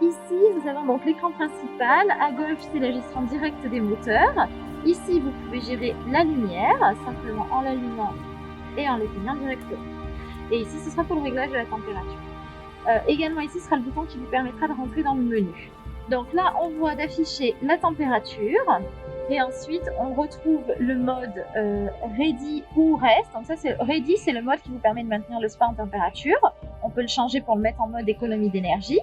ici, nous avons donc l'écran principal. À gauche, c'est la gestion directe des moteurs. Ici, vous pouvez gérer la lumière, simplement en l'allumant et en l'éteignant directement. Et ici, ce sera pour le réglage de la température. Également, ici sera le bouton qui vous permettra de rentrer dans le menu. Donc là, on voit d'afficher la température. Et ensuite, on retrouve le mode Ready ou Rest. Donc ça, c'est Ready, c'est le mode qui vous permet de maintenir le spa en température. On peut le changer pour le mettre en mode économie d'énergie.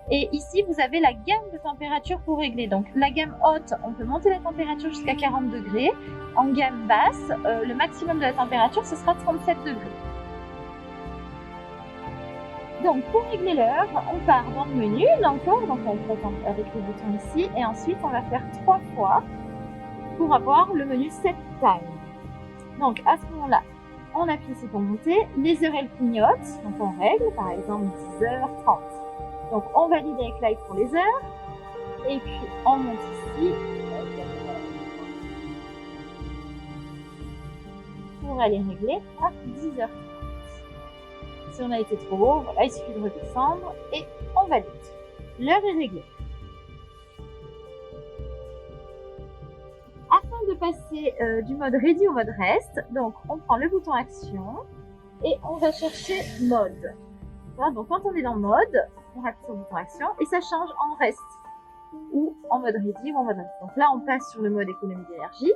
Et ici, vous avez la gamme de température pour régler. Donc la gamme haute, on peut monter la température jusqu'à 40 degrés. En gamme basse, le maximum de la température, ce sera 37 degrés. Donc pour régler l'heure, on part dans le menu, encore, donc avec le bouton ici, et ensuite on va faire 3 fois pour avoir le menu Set Time. Donc à ce moment-là, on appuie ici pour monter, les heures elles clignotent, donc on règle par exemple 10h30. Donc on valide avec Light pour les heures, et puis on monte ici pour aller régler à 10h30. Si on a été trop haut, voilà, il suffit de redescendre et on valide. L'heure est réglée. Afin de passer du mode Ready au mode Rest, donc on prend le bouton Action et on va chercher Mode. Voilà, donc quand on est dans Mode, on appuie sur le bouton Action et ça change en Rest ou en mode Ready ou en mode Rest. Donc là, on passe sur le mode économie d'énergie,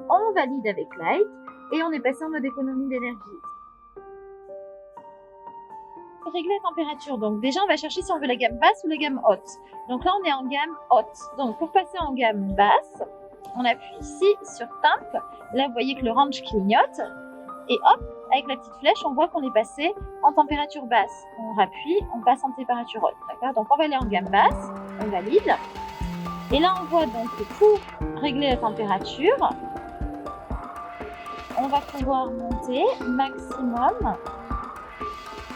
on valide avec Light et on est passé en mode économie d'énergie. Régler la température, donc déjà on va chercher si on veut la gamme basse ou la gamme haute. Donc là on est en gamme haute. Donc pour passer en gamme basse, on appuie ici sur Temp. Là vous voyez que le range clignote. Et hop, avec la petite flèche, on voit qu'on est passé en température basse. On rappuie, on passe en température haute. D'accord ? Donc on va aller en gamme basse, on valide. Et là on voit donc que pour régler la température, on va pouvoir monter maximum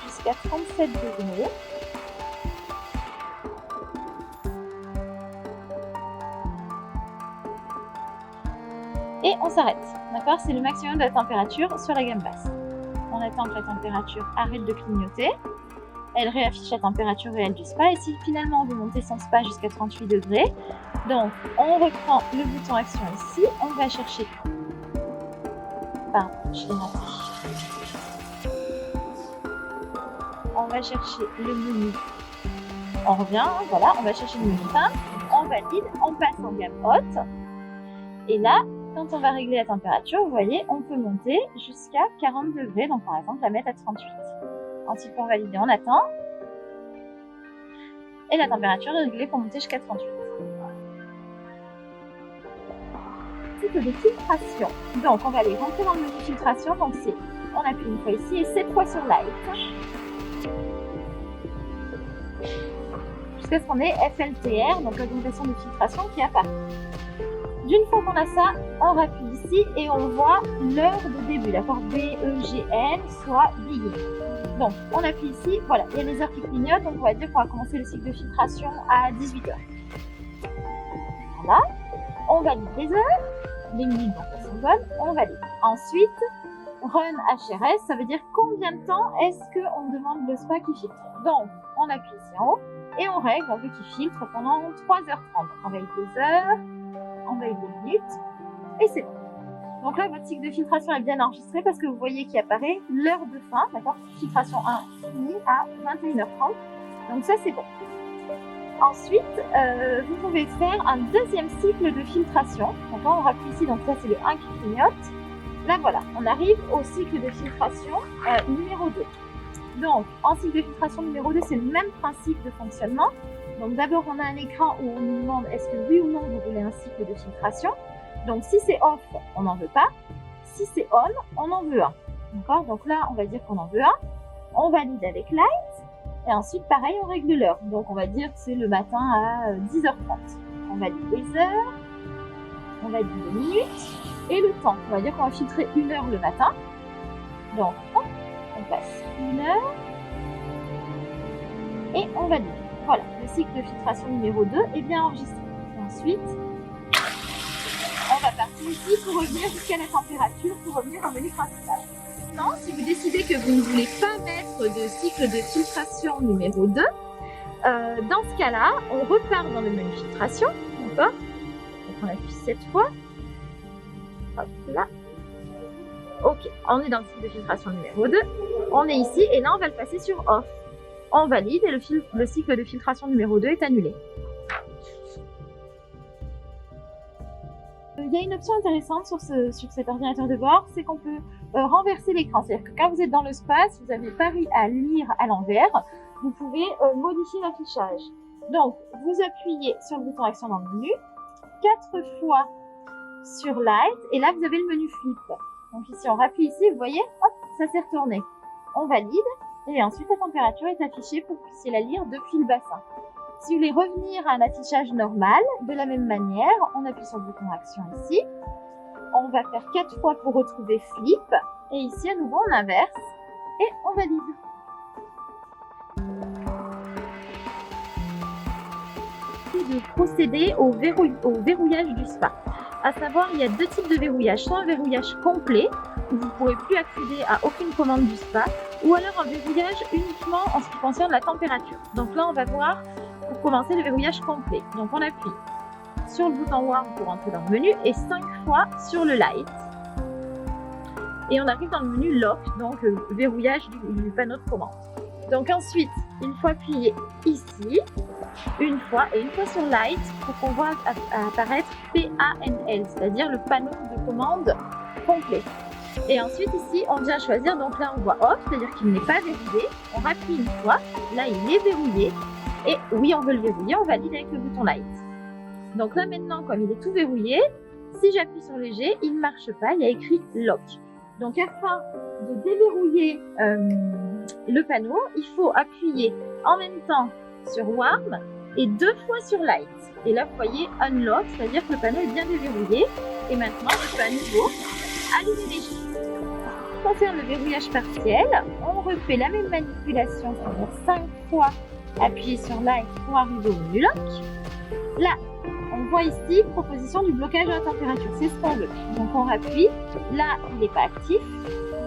jusqu'à 37 degrés. Et on s'arrête, d'accord? C'est le maximum de la température sur la gamme basse. On attend que la température arrête de clignoter. Elle réaffiche la température réelle du spa. Et si finalement on veut monter son spa jusqu'à 38 degrés, donc on reprend le bouton action ici, on va chercher... Pardon, je l'ai raté. On va chercher le menu, on revient, voilà, on va chercher le menu fin, on valide, on passe en gamme haute, et là, quand on va régler la température, vous voyez, on peut monter jusqu'à 40 degrés, donc par exemple la mettre à 38. Ensuite, pour valider, on attend, et la température est réglée pour monter jusqu'à 38. Type de filtration, donc on va aller rentrer dans le menu filtration, donc c'est, on appuie une fois ici, et 7 fois sur Light. Jusqu'à ce qu'on ait FLTR, donc l'augmentation de filtration qui apparaît. D'une fois qu'on a ça, on rappuie ici et on voit l'heure de début, d'accord, BEGN, soit Begin. Donc on appuie ici, voilà, il y a les heures qui clignotent, donc on va dire qu'on va commencer le cycle de filtration à 18h. Voilà, on valide les heures, les minutes donc elles sont bonnes, on valide. Ensuite, Run HRS, ça veut dire combien de temps est-ce qu'on demande le spa qui filtre. Donc on appuie ici en haut. Et on règle, on veut qu'il filtre pendant 3h30. On valide les heures, on valide les minutes, et c'est bon. Donc là, votre cycle de filtration est bien enregistré parce que vous voyez qu'il apparaît l'heure de fin, d'accord ? Filtration 1 finie à 21h30. Donc ça, c'est bon. Ensuite, vous pouvez faire un deuxième cycle de filtration. Donc là, on rappuie ici, donc ça, c'est le 1 qui clignote. Là, voilà, on arrive au cycle de filtration numéro 2. Donc, en cycle de filtration numéro 2, c'est le même principe de fonctionnement. Donc, d'abord, on a un écran où on nous demande est-ce que oui ou non vous voulez un cycle de filtration. Donc, si c'est off, on n'en veut pas. Si c'est on, on en veut un. D'accord ? Donc là, on va dire qu'on en veut un. On valide avec Light. Et ensuite, pareil, on règle l'heure. Donc, on va dire que c'est le matin à 10h30. On valide les heures. On valide les minutes. Et le temps. On va dire qu'on va filtrer 1 heure le matin. Donc, on passe 1 heure et on valide. Voilà, le cycle de filtration numéro 2 est bien enregistré. Et ensuite, on va partir ici pour revenir jusqu'à la température, pour revenir au menu principal. Maintenant, si vous décidez que vous ne voulez pas mettre de cycle de filtration numéro 2, Dans ce cas-là, on repart dans le menu filtration, d'accord? Donc on appuie cette fois. Hop là. Ok, on est dans le cycle de filtration numéro 2. On est ici et là on va le passer sur off. On valide et le cycle de filtration numéro 2 est annulé. Il y a une option intéressante sur cet ordinateur de bord, c'est qu'on peut renverser l'écran. C'est-à-dire que quand vous êtes dans le spa, si vous avez pas eu à lire à l'envers, vous pouvez modifier l'affichage. Donc, vous appuyez sur le bouton action dans le menu, 4 fois sur Light, et là vous avez le menu Flip. Donc ici, on rappuie ici, vous voyez, hop, ça s'est retourné. On valide, et ensuite la température est affichée pour que vous puissiez la lire depuis le bassin. Si vous voulez revenir à un affichage normal, de la même manière, on appuie sur le bouton action ici. On va faire 4 fois pour retrouver Flip. Et ici, à nouveau, on inverse et on valide. De procéder au verrouillage du spa. À savoir, il y a 2 types de verrouillage. Soit un verrouillage complet, où vous ne pourrez plus accéder à aucune commande du spa, ou alors un verrouillage uniquement en ce qui concerne la température. Donc là, on va voir pour commencer le verrouillage complet. Donc on appuie sur le bouton Warm pour entrer dans le menu et 5 fois sur le Light. Et on arrive dans le menu Lock, donc le verrouillage du panneau de commande. Donc ensuite, il faut appuyer ici, une fois sur Light pour qu'on voit apparaître PANL, c'est-à-dire le panneau de commande complet. Et ensuite ici, on vient choisir, donc là on voit Off, c'est-à-dire qu'il n'est pas verrouillé. On rappuie une fois, là il est verrouillé. Et oui, on veut le verrouiller, on valide avec le bouton Light. Donc là maintenant, comme il est tout verrouillé, si j'appuie sur léger, il ne marche pas, il y a écrit Lock. Donc afin de déverrouiller le panneau, il faut appuyer en même temps sur Warm et 2 fois sur Light. Et là, vous voyez Unlock, c'est-à-dire que le panneau est bien déverrouillé. Et maintenant, je peux à nouveau allumer léger. Pour faire le verrouillage partiel, on refait la même manipulation, c'est-à-dire 5 fois appuyer sur Light pour arriver au menu Lock. Là, on voit ici proposition du blocage de la température, c'est ce qu'on veut. Donc on appuie, là il n'est pas actif,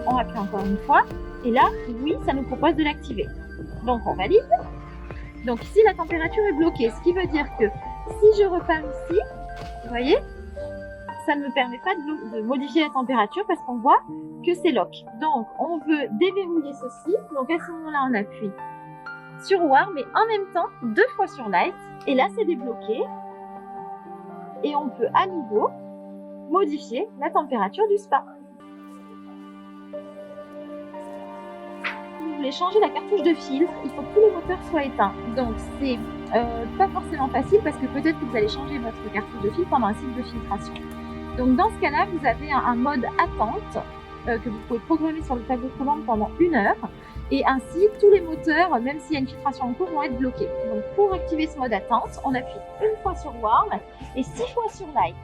on appuie encore une fois, et là, oui, ça nous propose de l'activer. Donc on valide. Donc ici la température est bloquée, ce qui veut dire que si je repars ici, vous voyez, ça ne me permet pas de modifier la température parce qu'on voit que c'est lock. Donc on veut déverrouiller ceci, donc à ce moment-là on appuie sur Warm mais en même temps 2 fois sur Light, et là c'est débloqué. Et on peut à nouveau modifier la température du spa. Si vous voulez changer la cartouche de filtre, il faut que tous les moteurs soient éteints. Donc c'est pas forcément facile parce que peut-être que vous allez changer votre cartouche de filtre pendant un cycle de filtration. Donc dans ce cas-là, vous avez un mode attente que vous pouvez programmer sur le tableau de commande pendant 1 heure. Et ainsi, tous les moteurs, même s'il y a une filtration en cours, vont être bloqués. Donc pour activer ce mode attente, on appuie 1 fois sur Warm et 6 fois sur Light.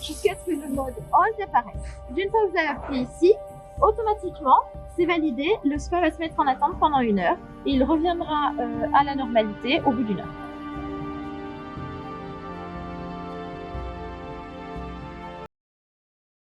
Jusqu'à ce que le mode Hold apparaisse. D'une fois que vous avez appuyé ici, automatiquement, c'est validé, le spa va se mettre en attente pendant 1 heure et il reviendra à la normalité au bout d'1 heure.